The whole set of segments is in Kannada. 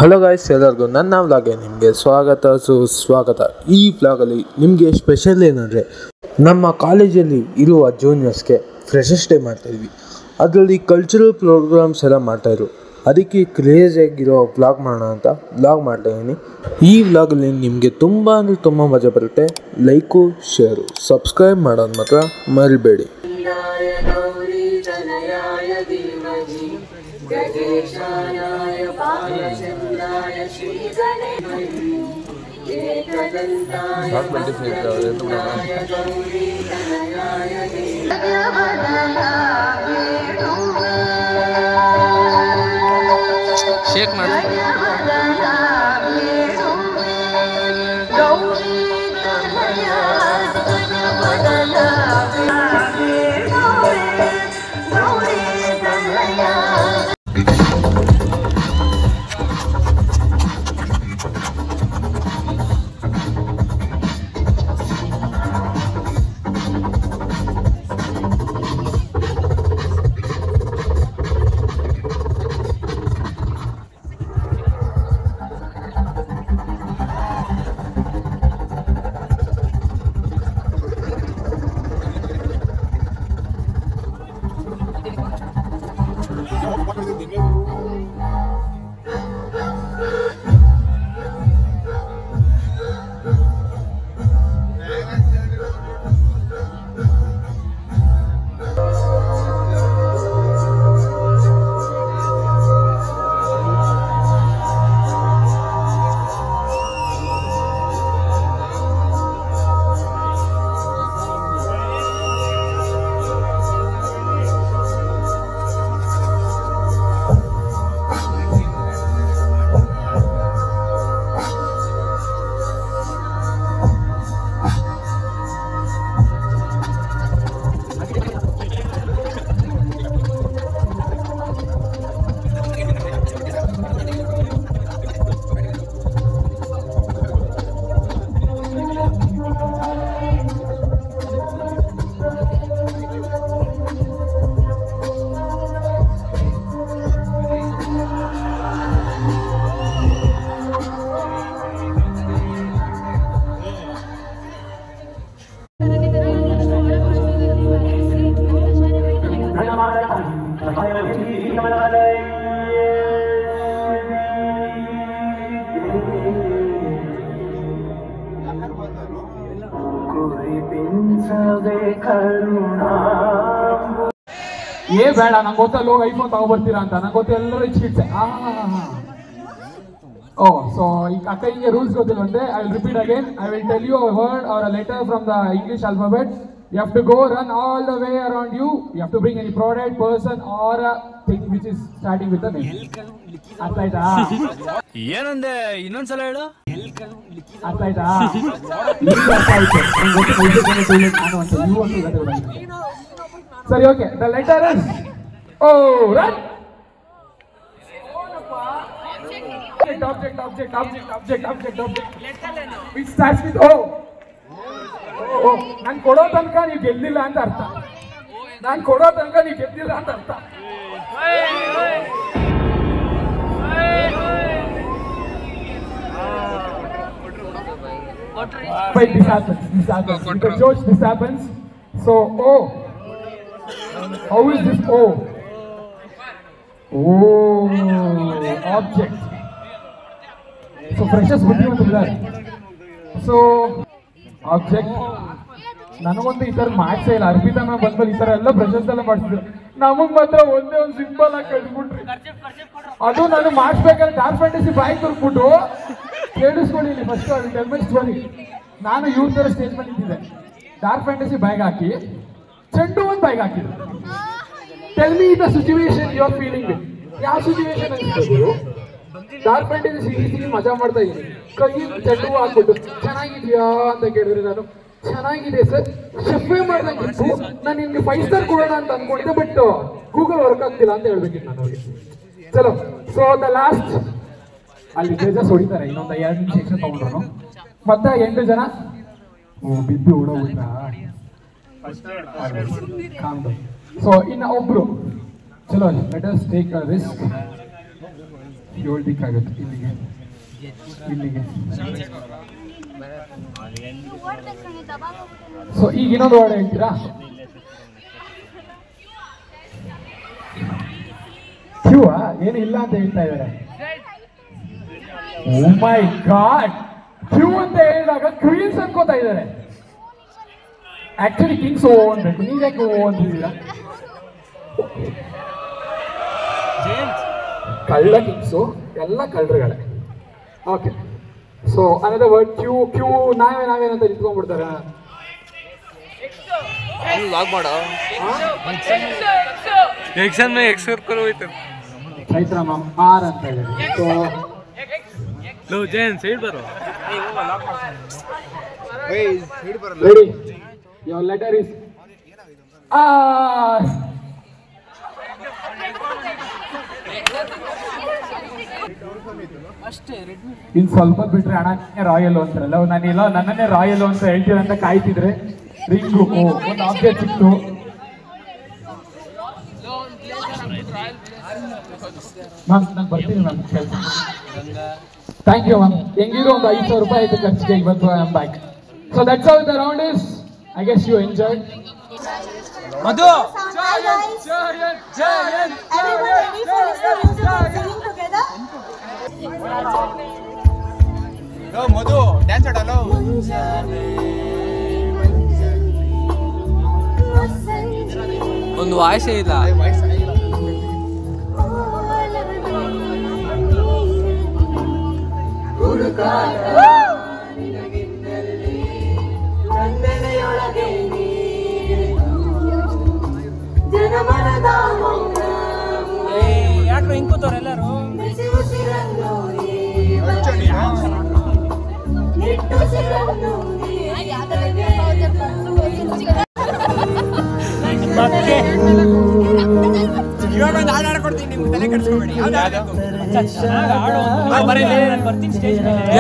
ಹಲೋ ಗಾಯ್ಸ್, ಎಲ್ಲರಿಗೂ ನನ್ನ ವ್ಲಾಗ್ಗೆ ನಿಮಗೆ ಸ್ವಾಗತ. ಈ ವ್ಲಾಗಲ್ಲಿ ನಿಮಗೆ ಸ್ಪೆಷಲ್ ಏನಂದರೆ, ನಮ್ಮ ಕಾಲೇಜಲ್ಲಿ ಇರುವ ಜೂನಿಯರ್ಸ್ಗೆ ಫ್ರೆಶರ್ಸ್ ಡೇ ಮಾಡ್ತಾಯಿದ್ವಿ. ಅದರಲ್ಲಿ ಕಲ್ಚರಲ್ ಪ್ರೋಗ್ರಾಮ್ಸ್ ಎಲ್ಲ ಮಾಡ್ತಾಯಿದ್ರು. ಅದಕ್ಕೆ ಕ್ರೇಜಿಯಾಗಿರೋ ವ್ಲಾಗ್ ಮಾಡೋಣ ಅಂತ ವ್ಲಾಗ್ ಮಾಡ್ತಾಯಿದ್ದೀನಿ. ಈ ವ್ಲಾಗಲ್ಲಿ ನಿಮಗೆ ತುಂಬ ಅಂದರೆ ತುಂಬ ಮಜಾ ಬರುತ್ತೆ. ಲೈಕು, ಶೇರು, ಸಬ್ಸ್ಕ್ರೈಬ್ ಮಾಡೋದು ಮಾತ್ರ ಮರಿಬೇಡಿ. गजेशानाय पालचन्द्राय श्रीगणेशाय एकदन्ताय वक्रतुण्डाय गौरीतनयाय शेक ಮಾಡಿ ಏ ಬೇಡ, ನಂಗೆ ಗೊತ್ತಲ್ಲ ಹೋಗಿ ಐಫೋನ್ ತಗೊಬರ್ತೀರಾ ಅಂತ. ನಂಗೆ ಗೊತ್ತ ಎಲ್ಲರೂ ಚಿಟ್ಸೆ. ಓ, ಸೊ ಈಗ ಅಕ್ಕ ಹಿಂಗೆ ರೂಲ್ಸ್ ಗೊತ್ತಿಲ್ವಂತೆ. I will repeat again. I will tell you a word or a letter from the English alphabet. You have to go run all the way around you. You have to bring any product, person or a thing which is starting with the name. ಅರ್ಥ ಆಯ್ತಾ? ಏನಂದೆ, ಇನ್ನೊಂದ್ಸಲ ಹೇಳು. ಅರ್ಥ ಆಯ್ತಾ? ಅರ್ಥ ಆಯ್ತು. ಸರಿ, okay. The letter is O. Run. Object. Which starts with O. ನಾನು ಕೊಡೋ ತನಕ ನೀವು ಗೆದ್ದಿಲ್ಲ ಅಂತ ಅರ್ಥ. But this happens. Because George, this happens. So O. How is this O? Object. So freshers would be on the So object. ನನಗೊಂದು ಈ ಥರ ಮಾಡ್ಸೇ ಇಲ್ಲ. ಅರ್ಪಿತಾ ಮ್ಯಾಮ್ ಬಂದ್ಮೇಲೆ ಈ ಥರ ಎಲ್ಲ ಬ್ರಷಸ್ ಎಲ್ಲ ಮಾಡಿಸಿದ್ರು. ನಮಗೆ ಮಾತ್ರ ಒಂದೇ ಒಂದು ಸಿಂಪಲ್ ಆಗಿ ಕಳ್ಸ್ಬಿಟ್ರಿ. ಅದು ನಾನು ಮಾಡಿಸ್ಬೇಕಾದ್ರೆ ಡಾರ್ಕ್ ಫ್ಯಾಂಟಸಿ ಬಾಯಿ ತುರ್ಬಿಟ್ಟು ಕೇಳಿಸ್ಕೊಂಡಿಲ್ಲ. ಫಸ್ಟ್ ಅದು ಟೆಲ್ ಮೈ ಸ್ಟೋರಿ. ನಾನು ಇವ್ರ ಥರ ಸ್ಟೇಜ್ ಮೇಲೆ ಇದ್ದಿದ್ದೆ. ಡಾರ್ಕ್ ಫ್ಯಾಂಟಸಿ ಬ್ಯಾಗ್ ಹಾಕಿ ಚೆಂಡು ಒಂದು ಬ್ಯಾಗ್ ಹಾಕಿದ್ರು. Tell me the situation you are feeling with. ಯಾವ ಸಿಚುವೇಶನ್ ಅನಿಸ್ತಿದ್ರು? ಡಾರ್ಕ್ ಫ್ಯಾಂಟಸಿ ಸೀರೀಸ್ ಮಜಾ ಮಾಡ್ತಾ ಇದ್ದೀನಿ. ಕೈ ಚೆಂಡು ಹಾಕ್ಬಿಟ್ಟು ಚೆನ್ನಾಗಿದ್ಯಾ ಅಂತ ಕೇಳಿದ್ರೆ ನಾನು ಚೆನ್ನಾಗಿದೆ ಸರ್, ಶೆಫೇ ಮಾಡ್ದಂಗಿತ್ತು, ನಾನು ನಿಮ್ಗೆ 5 ಸ್ಟಾರ್ ಕೊಡೋಣ ಅಂತ ಅನ್ಕೊಂಡಿದ್ದೆ, ಬಟ್ ಗೂಗಲ್ ವರ್ಕ್ ಆಗ್ತಿಲ್ಲ ಅಂತ ಹೇಳ್ಬೇಕಿತ್ತು ನಾನು ಅವ್ರಿಗೆ. ಚಲೋ, ಸೊ ದ ಲಾಸ್ಟ್ ಅಲ್ಲಿ ಜಡ್ಜಸ್ ಹೊಡಿತಾರೆ. ಇನ್ನೊಂದು 2 ನಿಮಿಷ ಎಕ್ಸ್ಟ್ರಾ ತಗೊಂಡ್ರು. ಮತ್ತೆ 8 ಜನ ಬಿದ್ದು ಓಡೋಗ್ಬಿಟ್ರಾ. So in obru, chalo, let us take a risk. ಹೇಳ್ಲಿಕ್ಕಾಗುತ್ತೆ ಇಲ್ಲಿಗೆ ಇಲ್ಲಿಗೆ. ಸೊ ಈಗ ಇನ್ನೊಂದು ವರ್ಡ್ ಹೇಳ್ತೀರಾ? ಕ್ಯೂ ಏನು ಇಲ್ಲ ಅಂತ ಹೇಳ್ತಾ ಇದ್ದಾರೆ. ಓ ಮೈ ಗಾಡ್, ಕ್ಯೂ ಅಂತ ಹೇಳಿದಾಗ ಕ್ವೀನ್ಸ್ ಅನ್ಕೋತಾ ಇದ್ದಾರೆ. ಆಕ್ಚುಲಿ ಕಿಂಗ್ಸ್ ಓ ಅನ್ಬೇಕು, ನೀವ್ಯಾಕೆ ಓ ಅಂತಿದ್ದೀರಾ? ಕಳ್ಳ ಕಿಂಗ್ಸು ಎಲ್ಲ ಕಳ್ಳರುಗಳೇ. Okay, so another word Q. Q ನಾವೇನಂತ ನಿಂತ್ಕೊಂಡ್ಬಿಡ್ತಾರೆ. ಚೈತ್ರ ಮ್ಯಾಮ್ ಆರ್ ಅಂತ ಹೇಳಿದ್ರು. So ready, your letter is R. ಇನ್ ಸ್ವಲ್ಪ ಬಿಟ್ರೆ ಅಣ್ಣನೇ ರಾಯಲ್ ಅಂತಾರಲ್ಲ, ನಾನಿಲ್ಲ ನನ್ನನ್ನೇ ರಾಯಲ್ ಅಂತ ಹೇಳ್ತೀರ ಅಂತ ಕಾಯ್ತಿದ್ರೆ ರಿಂಗು ಒಂದು ಆಬ್ಜೆಕ್ಟ್ ಸಿಕ್ತು. ಮ್ಯಾಮ್ ನಾನು ಬರ್ತೀನಿ ಮ್ಯಾಮ್ ಕೆಲಸ. Thank you ma'am. ಹೆಂಗಿರೋ ಒಂದು 5,000 ರೂಪಾಯಿ ಆಯ್ತು ಖರ್ಚಿಗೆ, ಇವತ್ತು I am back. So that's how the round is. I guess you enjoyed. Madhu Madhu dance ಆಡಲ್ಲ. ಒಂದು ವಾಯ್ಸೇ ಇಲ್ಲ. ಯಾಕ್ರೆ ಹಿಂಗ್ ಕೂತವ್ರ ಎಲ್ಲರೂ?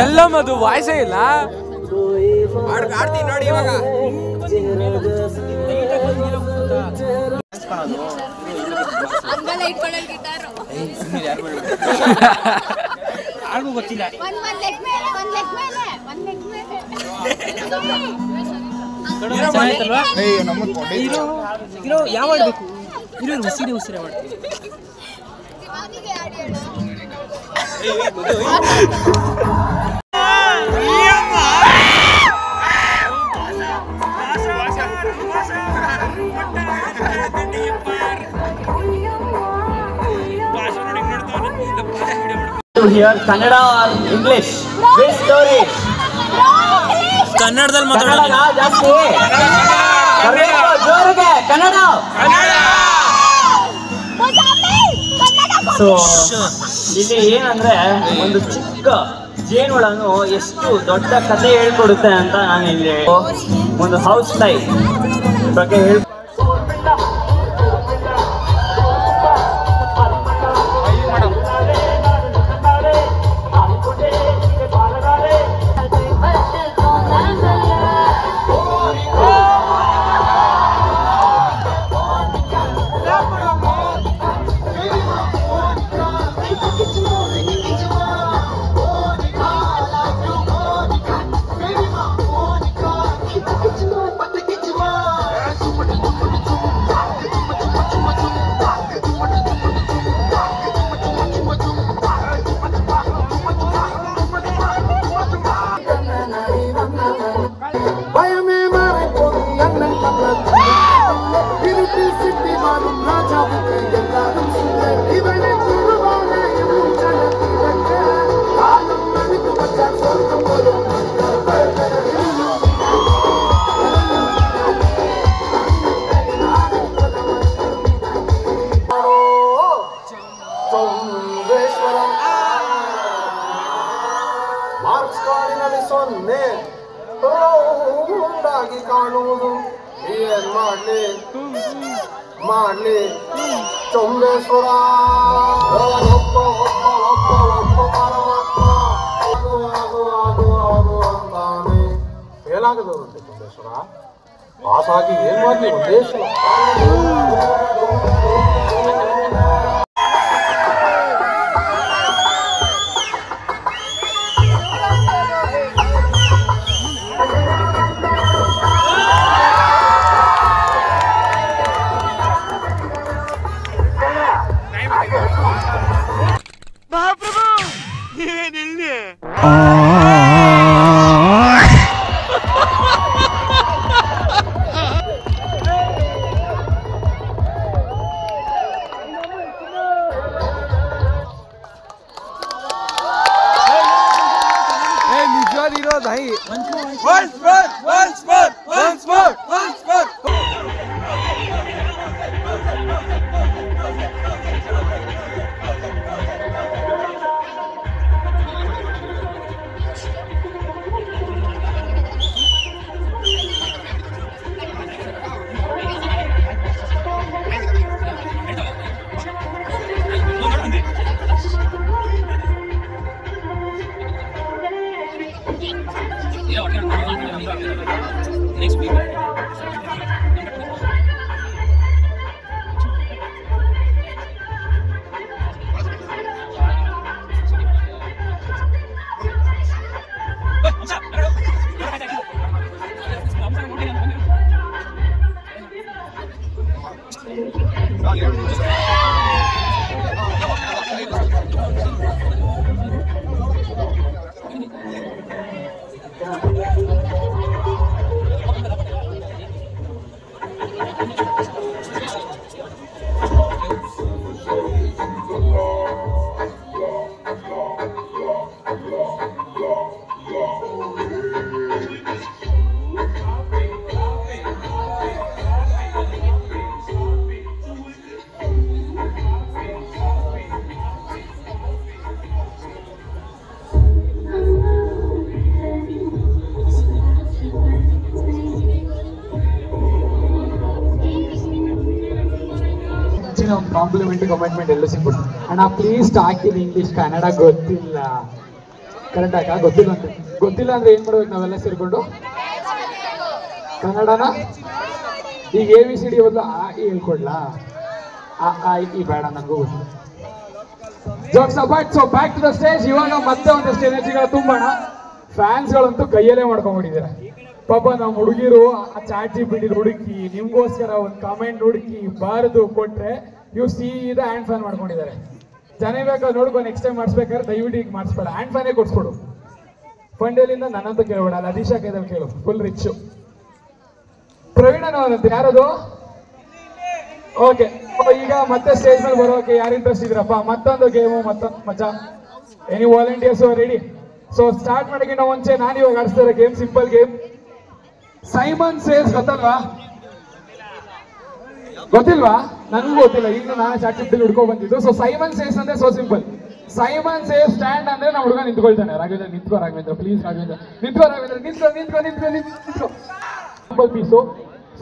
ಎಲ್ಲ ಮದು ವಾಯ್ಸೇ ಇಲ್ಲ. ಆಡ್ತೀನಿ ನೋಡಿ ಇವಾಗ. ಆಡ್ಗೂ ಗೊತ್ತಿಲ್ಲ. ಯಾವ ಆಡ್ಬೇಕು? ಉಸಿರೇ ಉಸಿರೇ ಮಾಡ್ತೀವಿ. To hear Kannada or English? Which story? ಕನ್ನಡದಲ್ಲಿ ಮಾತಾಡೋದು ಜಾಸ್ತಿ. ಜೋರಿಗೆ ಕನ್ನಡ. ಸೊ ಇಲ್ಲಿ ಏನಂದ್ರೆ ಒಂದು ಚಿಕ್ಕ ಜೇನುಳನು ಎಷ್ಟು ದೊಡ್ಡ ಕಥೆ ಹೇಳ್ಕೊಡುತ್ತೆ ಅಂತ ನಾನು ಇಲ್ಲಿ ಒಂದು ಹೌಸ್ ಲೈಫ್ ಬಗ್ಗೆ ಹೇಳಿ. ಮಾಡಲಿ ಚೌಂಬೇಶ್ವರ ಏನಾಗದವರಂತೆ ಚೌಂಬೇಶ್ವರ ಪಾಸಾಗಿ ಏನ್ ಮಾಡ್ಲಿ ಉದ್ದೇಶ ಕಾಂಪ್ಲಿಮೆಂಟ್ ಕಮೆಂಟ್ಮೆಂಟ್ ಎಲ್ಲ ಸಿಗ್ಬಿಟ್ಟು ಅಣ್ಣ please talk in English Kannada ಗೊತ್ತಿಲ್ಲ ಕರೆಕ್ಟ್ ಆಗ ಗೊತ್ತಿಲ್ಲ ಅಂತ ಗೊತ್ತಿಲ್ಲ ಅಂದ್ರೆ ಏನ್ ಮಾಡ್ಬೇಕು ನಾವೆಲ್ಲ ಸೇರ್ಕೊಂಡು ಕನ್ನಡನ ಈಗ ABCD ಬದಲು ಆ ಹೇಳ್ಕೊಡ್ಲಾ ಆ ಈ ಬೇಡ ನನಗೂ ಗೊತ್ತಿಲ್ಲ jokes apart so back to the stage ಇವಾಗ ಮತ್ತೆ ಒಂದಷ್ಟು ಎನರ್ಜಿಗಳ ತುಂಬೋಣ ಫ್ಯಾನ್ಸ್ಗಳಂತೂ ಕೈಯಲ್ಲೇ ಮಾಡ್ಕೊಂಡ್ಬಿಟ್ಟಿದ್ದಾರೆ ಪಾಪ ನಾವು ಹುಡುಗಿರು ಆ ಚಾಟ್ GPT ಹುಡುಕಿ ನಿಮ್ಗೋಸ್ಕರ ಒಂದು ಕಾಮೆಂಟ್ ಹುಡುಕಿ ಬಾರದು ಕೊಟ್ರೆ ಇವು ಸೀದಾ ಹ್ಯಾಂಡ್ ಫ್ಯಾನ್ ಮಾಡ್ಕೊಂಡಿದ್ದಾರೆ ಜನ ಬೇಕಾದ್ರೆ ನೋಡ್ಕೊಂಡು ನೆಕ್ಸ್ಟ್ ಟೈಮ್ ಮಾಡಿಸ್ಬೇಕಾದ್ರೆ ದಯವಿಟ್ಟು ಈಗ ಮಾಡಿಸ್ಬೇಡ ಹ್ಯಾಂಡ್ ಫ್ಯಾನೇ ಕೊಡ್ಸ್ಕೊಡು ಫಂಡೇಲಿಂದ ನನ್ನಂತೂ ಕೇಳಬೇಡ ಅಲ್ಲಿ ಅದೀಶಾ ಕೈದಲ್ಲಿ ಕೇಳು ಫುಲ್ ರಿಚ್ಚು ಪ್ರವೀಣನವರಂತ ಯಾರದು ಓಕೆ ಈಗ ಮತ್ತೆ ಸ್ಟೇಜ್ ಮೇಲೆ ಬರೋಕೆ ಯಾರು ಇಂಟ್ರೆಸ್ಟ್ ಇದ್ರಪ್ಪ ಮತ್ತೊಂದು ಗೇಮು ಮತ್ತೊಂದು ಮಜಾ any volunteers ready so start ಮಾಡೋಕ್ಕಿಂತ ಮುಂಚೆ ನಾನು ಇವಾಗ ಆಡಿಸ್ತಾರೆ game simple game Simon says ಗೊತ್ತಿಲ್ವಾ ನನಗೂ ಗೊತ್ತಿಲ್ಲ ಈಗ ನಾನು ಚಾಟ್ GPT ಹುಡ್ಕೊ ಬಂದಿದ್ದು ಸೊ ಸೈಮನ್ ಸೇಸ್ ಅಂದ್ರೆ so simple Simon says stand ಅಂದ್ರೆ ನಮ್ಮ ಹುಡುಗ ನಿಂತ್ಕೊಳ್ತಾನೆ ರಾಘವೇಂದ್ರ ನಿಂತ್ಕೋ ರಾಘವೇಂದ್ರ ಪ್ಲೀಸ್ ರಾಘವೇಂದ್ರ ನಿಂತ್ಕೋ ರಾಘವೇಂದ್ರ ನಿಂತ್ಕೋ simple piece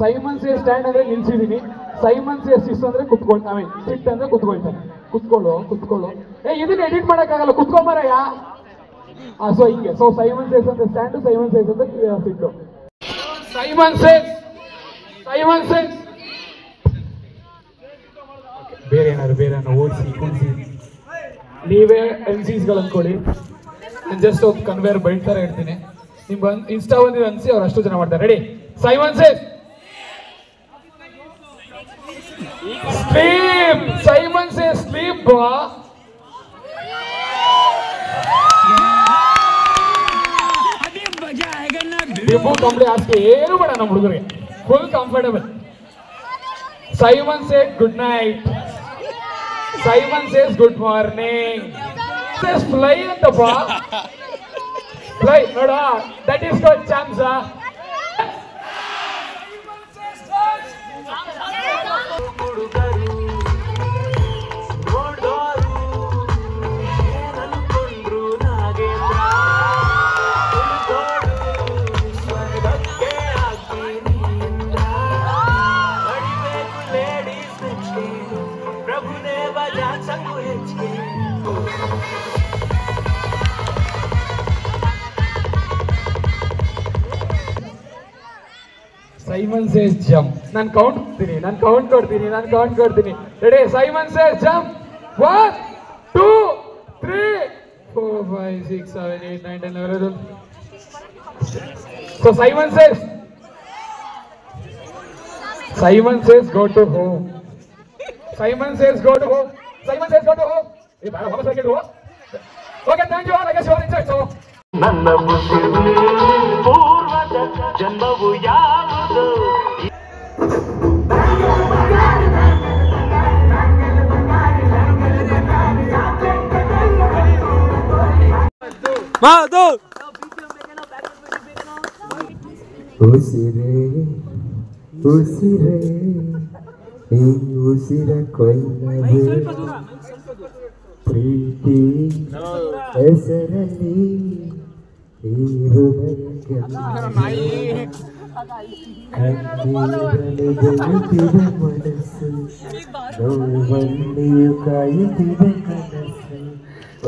Simon says stand ಅಂದ್ರೆ ನಿಲ್ಸಿದೀನಿ ಸೈಮನ್ ಸೇಸ್ ಸಿಸ್ ಅಂದ್ರೆ ಕುತ್ಕೊಳ್ತಾನೆ ಸಿಟ್ ಅಂದ್ರೆ ಕುತ್ಕೊಳ್ತಾನೆ ಕುತ್ಕೊಳ್ಳೋ ಇದನ್ನ ಎಡಿಟ್ ಮಾಡಕ್ಕಾಗಲ್ಲ ಕುತ್ಕೊಂಬರಯ್ಯ ಸೊ ಹಿಂಗೆ ಸೊ ಸೈಮನ್ ಸೇಸ್ ಅಂದ್ರೆ ಸ್ಟ್ಯಾಂಡ್ ಸೈಮನ್ ಸೇಸ್ ಅಂದ್ರೆ ಸಿಟ್ಟು ಸೈಮನ್ ಸೇಸ್ ಬೇರೆ ಏನಾದ್ರು ಓಡಿಸಿ ಕುಣಿಸಿ ನೀವೇ MCsಗಳು ಅನ್ಕೊಳ್ಳಿ ನಾನು ಜಸ್ಟ್ ಒಂದು ಕನ್ವೇರ್ ಬೆಲ್ಟ್ ತರ ಇಡ್ತೀನಿ ನಿಮ್ ಇನ್ಸ್ಟಾ ಬಂದಿದೆ ಅನ್ಸಿ ಅವ್ರು ಅಷ್ಟು ಜನ ಮಾಡ್ತಾರೆ ready Simon says sleep Simon says sleep ಡಿಂಬು ಕಂಬಳಿ ಹಾಕಿ ಏನು ಬೇಡ ನಮ್ಮ ಹುಡುಗರಿಗೆ full comfortable Simon says good night Simon says good morning says fly ಅಂತಪ್ಪ ಫ್ಲೈ ನೋಡ that is called chance Simon says jump ನಾನು ಕೌಂಟ್ ಕೊಡ್ತೀನಿ ready Simon says jump 1 2 3 4 5 6 7 8 9 10 11 so Simon says go to home Simon says go to home hey bhai ವಾಪಸ್ ಹಾಕಿಡು okay thank you all. I guess you all enjoy. So ನನ್ನ ಪೂರ್ವದ ಜನ್ಮವು ಯಾವುದು? ಉಸಿರೇ ಉಸಿರೇ ಈ ಉಸಿರ ಕೊಲ್ಲವೇ ಪ್ರೀತಿ ಹೆಸರಲ್ಲಿ ಈ ಹೃದಯ ಕಣ್ಣೀರಲಿ ಬೆಳೆತಿದೆ ಮನಸ್ಸು ನೋವಲ್ಲಿಯೂ ಕಾಯುತ್ತಿದೆ ಕನಸು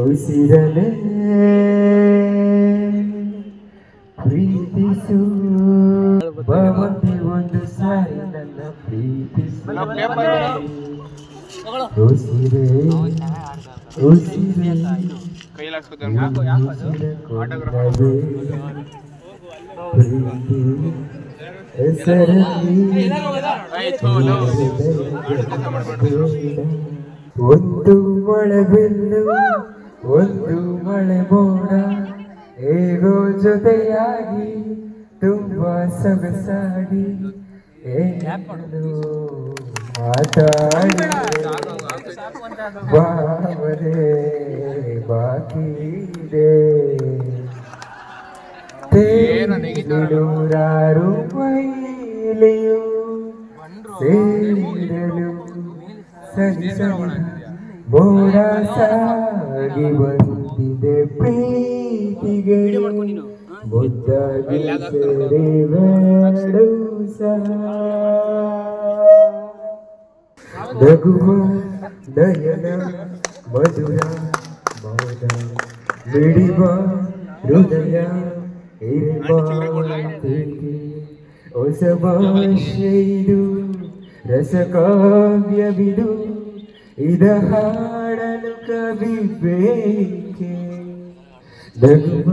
ಉಸಿರಲೇ ಪ್ರೀತಿಸು ಭವಂತಿ ಒಂದು ಸಾರಿ ನನ್ನ ಪ್ರೀತಿಸು ಉಸಿರೇ ಉಸಿರೇ ಪ್ರೀತಿ ಹೆಸರಲ್ಲಿ ಒಂದು ಮಳೆ ಬಿಲ್ಲು ಒಂದು ಮಳೆ ಮೋಡ ಹೇಗೋ ಜೊತೆಯಾಗಿ ತುಂಬಾ ಸೊಗಸಾಗಿ ಏನು ಮಾತಾಡಿ ಭಾವನೆ ಬಾಕಿ ಇದೆ ನೂರಾರು ಮೈಲಿಯು ಸೇರಲು ಸರಿ ಸರಿ ಮೋಡ ಸಾಗಿ ಬಂದಿದೆ ಪ್ರೀತಿಗೆ ಮುದ್ದಾಗಿ ಸೇರಿವೆರಡು ಸಹ ನಗುವ ನಯನ ಮಧುರ ಮೌನ ಬಿಡಿವ ಹೃದಯ ಇರಬಾರದಿದೆ ಹೊಸ ಭಾಷೆಯಿದು ರಸಕಾವ್ಯವಿದು ಇದ ಹಾಡಲು ಕವಿ ಬೇಕೆ ನಗುವ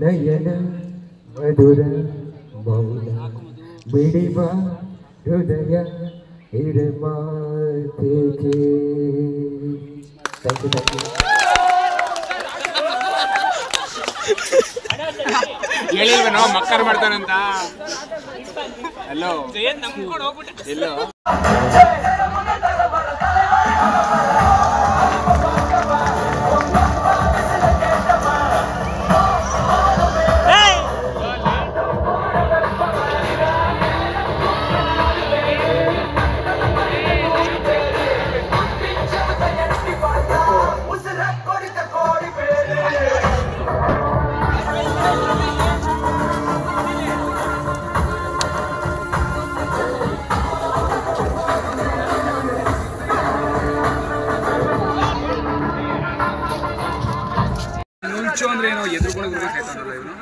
ನಯನ ಮಧುರ ಮೌನ ಬಿಡಿವ ಹೃದಯ ಇರಬಾರದಿದೆ. Thank you thank you. ಹೇಳಿಲ್ವ ನಾವು ಮಕ್ಕರ್ ಮಾಡ್ತಾನಂತ. ಹಲೋ ಎಲ್ಲೋ ನುಂಚು ಅಂದ್ರೆ ಏನೋ ಎದುರುಗಳು ಸಾಯ್ತಾನಲ್ಲ ಇವನು